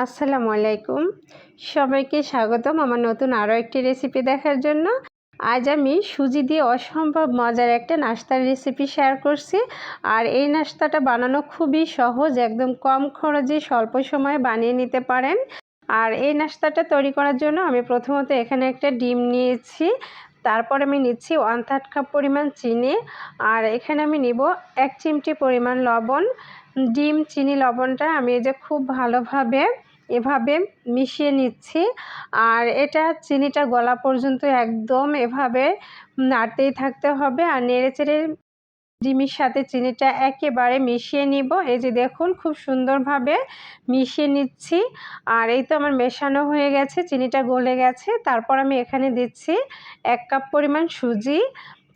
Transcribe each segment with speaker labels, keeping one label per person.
Speaker 1: আসসালামু আলাইকুম। সবাইকে স্বাগতম আমার নতুন আরও একটি রেসিপি দেখার জন্য। আজ আমি সুজি দিয়ে অসম্ভব মজার একটা নাস্তার রেসিপি শেয়ার করছি। আর এই নাস্তাটা বানানো খুবই সহজ, একদম কম খরচে স্বল্প সময়ে বানিয়ে নিতে পারেন। আর এই নাস্তাটা তৈরি করার জন্য আমি প্রথমত এখানে একটা ডিম নিয়েছি, তারপর আমি নিচ্ছি 1/3 কাপ পরিমাণ চিনি, আর এখানে আমি নিব 1 চিমটি পরিমাণ লবণ। ডিম, চিনি, লবণটা আমি এই যে খুব ভালোভাবে এভাবে মিশিয়ে নিচ্ছি। আর এটা চিনিটা গলা পর্যন্ত একদম এভাবে নাড়তেই থাকতে হবে আর নেড়েচেড়ে ডিমের সাথে চিনিটা একেবারে মিশিয়ে নিব। এই যে দেখুন খুব সুন্দরভাবে মিশিয়ে নিচ্ছি। আর এই তো আমার মেশানো হয়ে গেছে, চিনিটা গলে গেছে। তারপর আমি এখানে দিচ্ছি 1 কাপ পরিমাণ সুজি।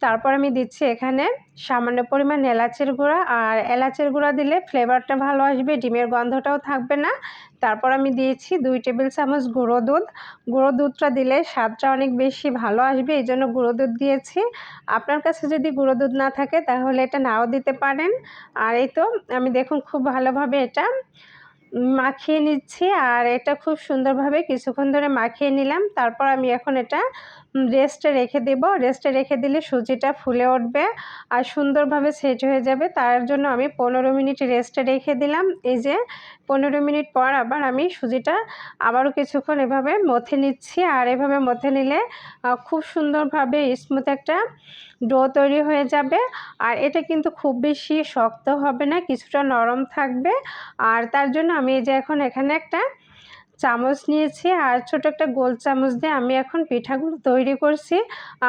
Speaker 1: তারপর আমি দিচ্ছি এখানে সামান্য পরিমাণ এলাচের গুঁড়া, আর এলাচের গুঁড়া দিলে ফ্লেভারটা ভালো আসবে, ডিমের গন্ধটাও থাকবে না। তারপর আমি দিয়েছি 2 টেবিল চামচ গুঁড়ো দুধ। গুঁড়ো দুধটা দিলে স্বাদটা অনেক বেশি ভালো আসবে, এই জন্য গুঁড়ো দুধ দিয়েছি। আপনার কাছে যদি গুঁড়ো দুধ না থাকে তাহলে এটা নাও দিতে পারেন। আর এই তো আমি দেখুন খুব ভালোভাবে এটা মাখিয়ে নিচ্ছি, আর এটা খুব সুন্দরভাবে কিছুক্ষণ ধরে মাখিয়ে নিলাম। তারপর আমি এখন এটা রেস্টে রেখে দেব। রেস্টে রেখে দিলে সুজিটা ফুলে উঠবে আর সুন্দরভাবে সেট হয়ে যাবে। তার জন্য আমি 15 মিনিট রেস্টে রেখে দিলাম। এই যে 15 মিনিট পর আবার আমি সুজিটা আবারও কিছুক্ষণ এভাবে মথে নিচ্ছি। আর এভাবে মথে নিলে খুব সুন্দরভাবে স্মুথ একটা ডো তৈরি হয়ে যাবে। আর এটা কিন্তু খুব বেশি শক্ত হবে না, কিছুটা নরম থাকবে। আর তার জন্য আমি এই যে এখন এখানে একটা চামচ নিয়েছি, আর ছোট একটা গোল চামচ দিয়ে আমি এখন পিঠাগুলো তৈরি করছি।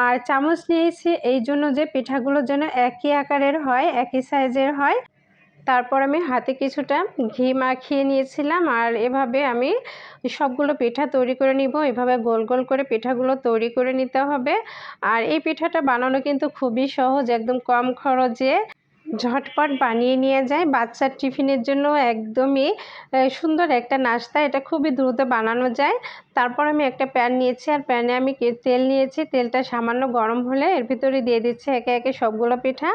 Speaker 1: আর চামচ নিয়েছি এই জন্য যে পিঠাগুলো যেন একই আকারের হয়, একই সাইজের হয়। তারপর আমি হাতে কিছুটা ঘি মাখিয়ে নিয়েছিলাম, আর এভাবে আমি সবগুলো পিঠা তৈরি করে নিব। এভাবে গোল গোল করে পিঠাগুলো তৈরি করে নিতে হবে। আর এই পিঠাটা বানানো কিন্তু খুবই সহজ, একদম কম খরচে ঝটপট বানিয়ে নিয়ে যায়। বাচ্চার টিফিনের জন্য একদমই সুন্দর একটা নাস্তা, এটা খুবই দ্রুত বানানো যায়। তারপর আমি একটা প্যান নিয়েছি, আর প্যানে আমি তেল নিয়েছি। তেলটা সামান্য গরম হলে এর ভিতরে দিয়ে দিচ্ছি একে একে সবগুলো পিঠা।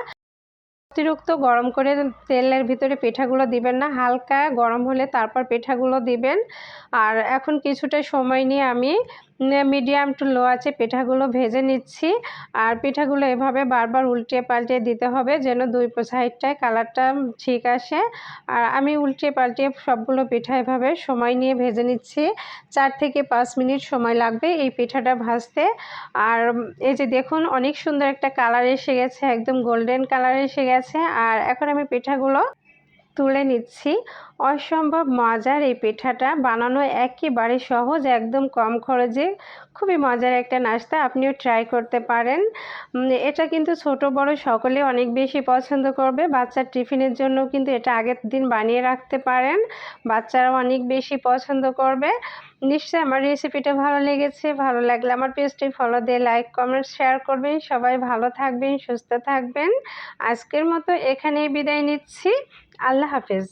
Speaker 1: অতিরিক্ত গরম করে তেলের ভিতরে পিঠাগুলো দিবেন না, হালকা গরম হলে তারপর পিঠাগুলো দিবেন। আর এখন কিছুটা সময় নিয়ে আমি মিডিয়াম টু লো আছে পিঠাগুলো ভেজে নিচ্ছি। আর পিঠাগুলো এভাবে বারবার উল্টে পাল্টে দিতে হবে যেন দুই সাইডটায় কালারটা ঠিক আসে। আর আমি উল্টে পাল্টে সবগুলো পিঠা এভাবে সময় নিয়ে ভেজে নিচ্ছি। 4 থেকে 5 মিনিট সময় লাগবে এই পিঠাটা ভাজতে। আর এই যে দেখুন অনেক সুন্দর একটা কালার এসে গেছে, একদম গোল্ডেন কালার এসে গেছে। আর এখন আমি পিঠাগুলো তুলে নিচ্ছি। অসম্ভব মজার এই পিঠাটা বানানো একেবারে সহজ, একদম কম খরচে খুবই মজার একটা নাস্তা, আপনিও ট্রাই করতে পারেন। এটা কিন্তু ছোট বড় সকলে অনেক বেশি পছন্দ করবে। বাচ্চার টিফিনের জন্য কিন্তু এটা আগের দিন বানিয়ে রাখতে পারেন, বাচ্চারাও অনেক বেশি পছন্দ করবে। নিশ্চয়ই আমার রেসিপিটা ভালো লেগেছে। ভালো লাগলে আমার পেজটি ফলো দিয়ে লাইক কমেন্ট শেয়ার করবেন। সবাই ভালো থাকবেন, সুস্থ থাকবেন। আজকের মতো এখানেই বিদায় নিচ্ছি। আল্লাহ হাফেজ।